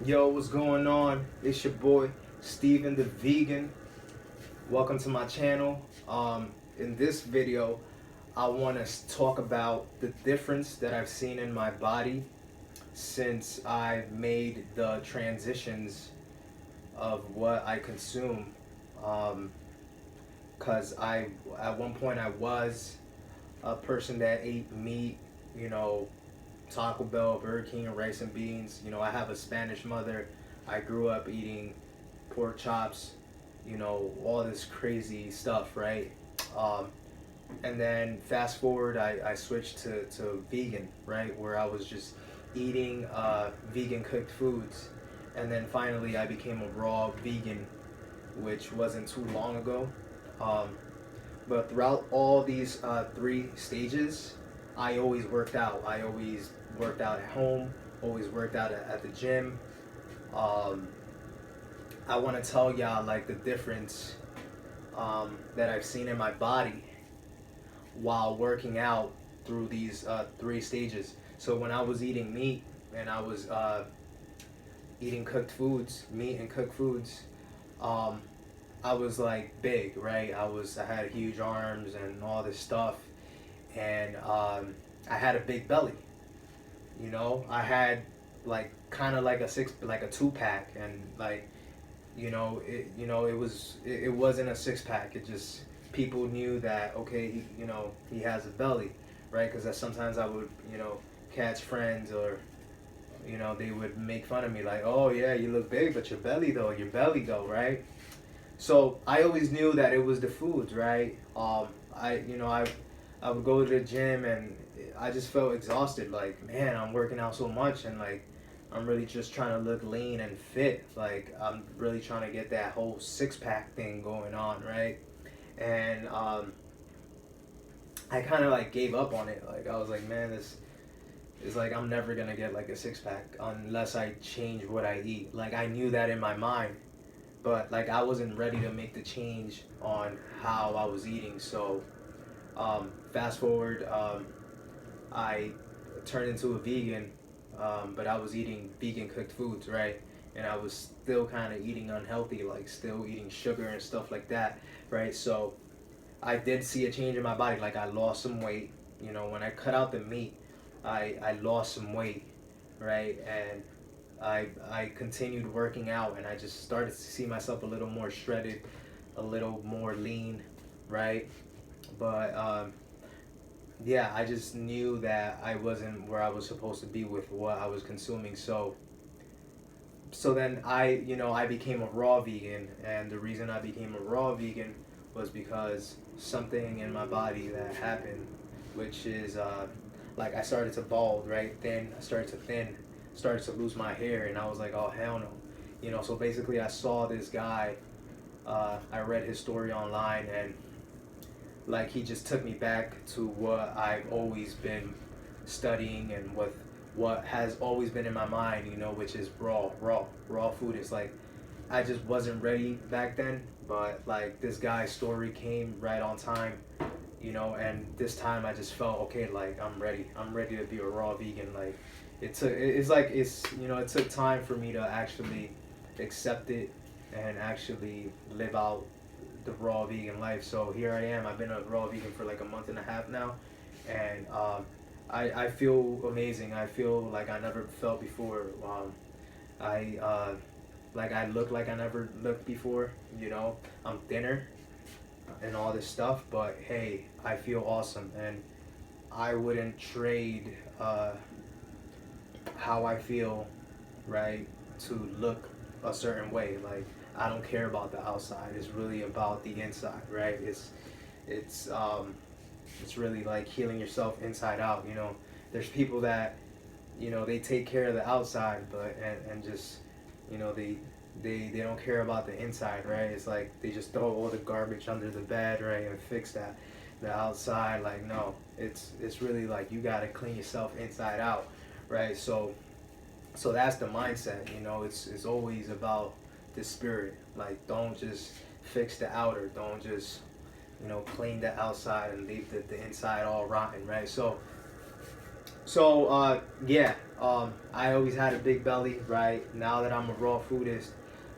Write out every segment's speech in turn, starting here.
Yo, what's going on? It's your boy Steven the Vegan. Welcome to my channel. In this video, I want to talk about the difference that I've seen in my body since I've made the transitions of what I consume. Um, Cause I at one point I was a person that ate meat, you know, Taco Bell, Burger King, and rice and beans. You know, I have a Spanish mother. I grew up eating pork chops, all this crazy stuff, right? Um, and then fast forward, I switched to vegan, right? Where I was just eating vegan cooked foods. And then finally, I became a raw vegan, which wasn't too long ago. Um, but throughout all these three stages, I always worked out. I always worked out at home, always worked out at the gym. Um, I want to tell y'all like the difference that I've seen in my body while working out through these three stages. So when I was eating meat and I was eating cooked foods, meat and cooked foods, um, I was like big, right? I had huge arms and all this stuff, and I had a big belly. I had like kind of like like a 2 pack, and like it wasn't a 6 pack. It just people knew that okay, he has a belly, right? Because sometimes I would catch friends or they would make fun of me like, oh yeah, you look big, but your belly though, right? So I always knew that it was the foods, right? I would go to the gym and I just felt exhausted. Like, man, I'm working out so much and like I'm really just trying to look lean and fit. Like I'm really trying to get that whole 6 pack thing going on, right? And I kind of like gave up on it. Like I was like, man, this is like I'm never gonna get like a 6 pack unless I change what I eat. Like I knew that in my mind, but like I wasn't ready to make the change on how I was eating. So fast forward, I turned into a vegan, but I was eating vegan cooked foods, right? And I was still kind of eating unhealthy, like still eating sugar and stuff like that, right? So I did see a change in my body. Like I lost some weight. When I cut out the meat, I lost some weight, right? And I continued working out, and I just started to see myself a little more shredded, a little more lean, right? But yeah, I just knew that I wasn't where I was supposed to be with what I was consuming. So then I became a raw vegan, and the reason I became a raw vegan was because something in my body that happened, which is like I started to bald, right? Then I started to thin, started to lose my hair, and I was like, oh hell no, So basically, I saw this guy. I read his story online, and like he just took me back to what I've always been studying and what has always been in my mind, which is raw food. It's like I just wasn't ready back then, but like this guy's story came right on time, and this time I just felt okay, like I'm ready to be a raw vegan. Like it took time for me to actually accept it and actually live out the raw vegan life. So here I am. I've been a raw vegan for like a month and a half now, and I feel amazing. I feel like I never felt before. I like I look like I never looked before. I'm thinner and all this stuff, but hey, I feel awesome, and I wouldn't trade how I feel, right, to look a certain way. Like I don't care about the outside. It's really about the inside, right? It's it's really like healing yourself inside out. There's people that they take care of the outside, but and just they don't care about the inside, right? It's like they just throw all the garbage under the bed, right, and fix that. The outside, like no, it's really like you gotta clean yourself inside out, right? So that's the mindset. It's always about the spirit. Like don't just fix the outer. Don't just clean the outside and leave the inside all rotten, right? So yeah, I always had a big belly, right? Now that I'm a raw foodist,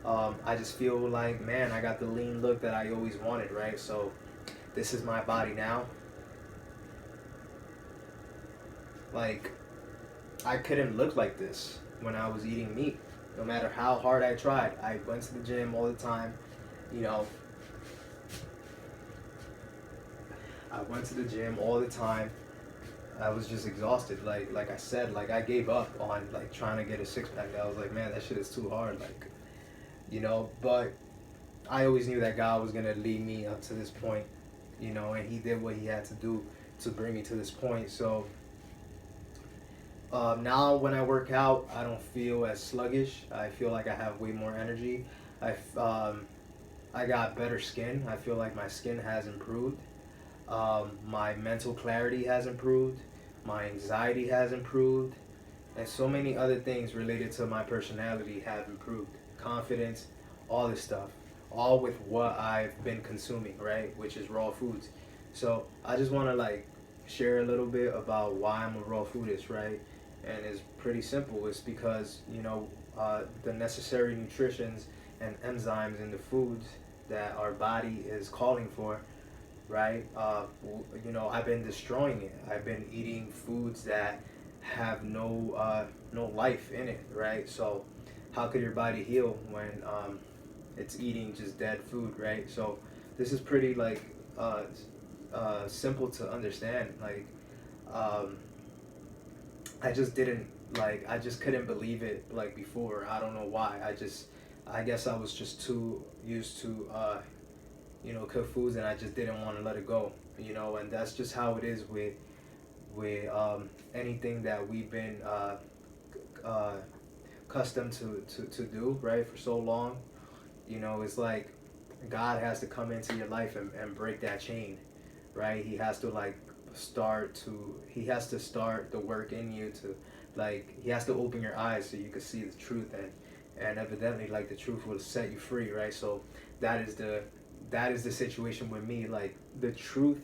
I just feel like, man, I got the lean look that I always wanted, right? So this is my body now. Like, I couldn't look like this when I was eating meat. No matter how hard I tried, I went to the gym all the time. You know, I went to the gym all the time. I was just exhausted. Like I said, like I gave up on like trying to get a six pack. I was like, man, that shit is too hard. Like, but I always knew that God was gonna lead me up to this point, and He did what He had to do to bring me to this point. So now when I work out, I don't feel as sluggish. I feel like I have way more energy. I got better skin. I feel like my skin has improved. My mental clarity has improved. My anxiety has improved. And so many other things related to my personality have improved. Confidence, all this stuff. All with what I've been consuming, right? Which is raw foods. So I just want to like share a little bit about why I'm a raw foodist, right? And it's pretty simple. It's because, the necessary nutritions and enzymes in the foods that our body is calling for, right? I've been destroying it. I've been eating foods that have no life in it, right? So how could your body heal when it's eating just dead food, right? So this is pretty like simple to understand. Like um, I just didn't I just couldn't believe it like before. I don't know why. I guess I was just too used to cook foods, and I just didn't want to let it go. And that's just how it is with anything that we've been uh, accustomed to do, right, for so long. It's like God has to come into your life and break that chain, right? He has to start the work in you to, like, he has to open your eyes so you can see the truth, and evidently, like, the truth will set you free, right? So that is the situation with me. Like, the truth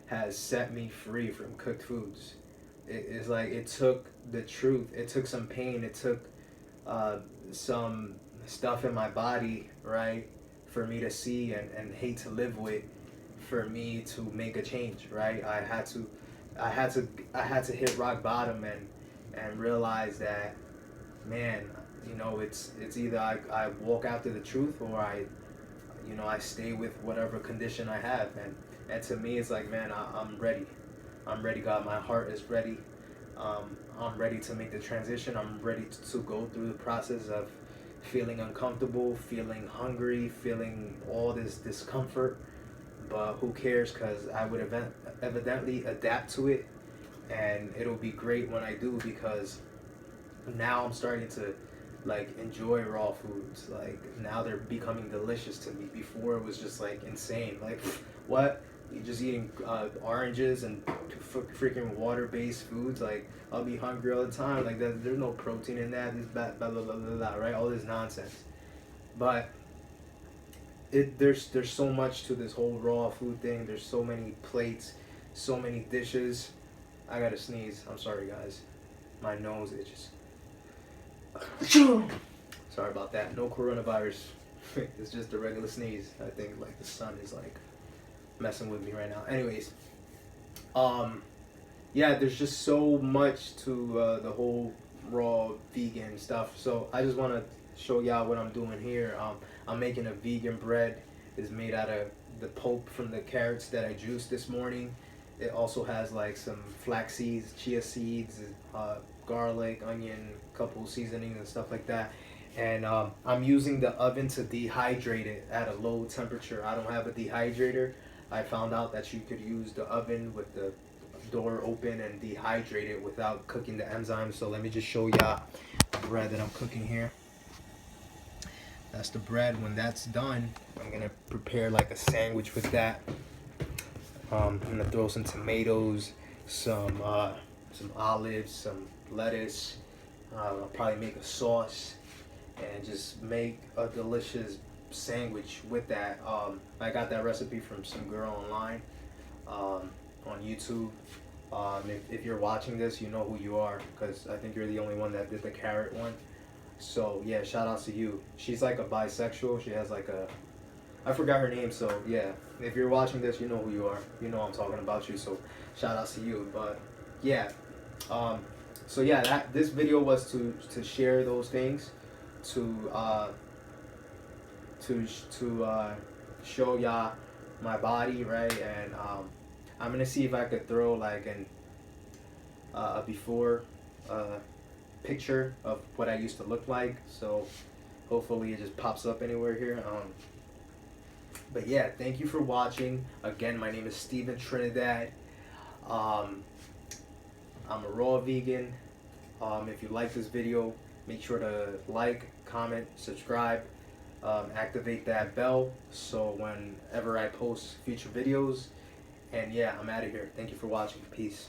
has set me free from cooked foods. It's like it took the truth. It took some pain. It took some stuff in my body, right, for me to see and hate to live with, for me to make a change, right? I had to hit rock bottom and realize that, man, it's either I walk after the truth, or I stay with whatever condition I have. And to me, it's like, man, I'm ready. I'm ready, God. My heart is ready. I'm ready to make the transition. I'm ready to go through the process of feeling uncomfortable, feeling hungry, feeling all this discomfort. But who cares? Because I would evidently adapt to it, and it'll be great when I do, because now I'm starting to like enjoy raw foods. Like, now they're becoming delicious to me. Before it was just like insane. Like, what? You just eating oranges and freaking water-based foods. Like, I'll be hungry all the time. Like, there's no protein in that. This blah blah blah blah blah, right? All this nonsense. But there's so much to this whole raw food thing. There's so many plates, so many dishes. I gotta sneeze. I'm sorry, guys. My nose itches. Sorry about that. No coronavirus. It's just a regular sneeze. I think like the sun is like messing with me right now. Anyways, yeah, there's just so much to the whole raw vegan stuff. So I just want to show y'all what I'm doing here. I'm making a vegan bread. It's made out of the pulp from the carrots that I juiced this morning. It also has like some flax seeds, chia seeds, garlic, onion, couple seasonings and stuff like that. And I'm using the oven to dehydrate it at a low temperature. I don't have a dehydrator. I found out that you could use the oven with the door open and dehydrate it without cooking the enzymes. So let me just show y'all the bread that I'm cooking here. That's the bread. When that's done, I'm gonna prepare like a sandwich with that. I'm gonna throw some tomatoes, some olives, some lettuce. I'll probably make a sauce and just make a delicious sandwich with that. I got that recipe from some girl online, on YouTube. If you're watching this, you know who you are, because I think you're the only one that did the carrot one. So yeah, shout out to you. She's like a bisexual. She has like a, I forgot her name. So yeah, if you're watching this, you know who you are. You know I'm talking about you. So shout out to you. But yeah, um, so yeah, that this video was to share those things, to show y'all my body, right? And I'm gonna see if I could throw like a before uh, picture of what I used to look like. So hopefully it just pops up anywhere here. But yeah, thank you for watching. Again, my name is Steven Trinidad. Um, I'm a raw vegan. If you like this video, make sure to like, comment, subscribe, activate that bell so whenever I post future videos. And yeah, I'm out of here. Thank you for watching. Peace.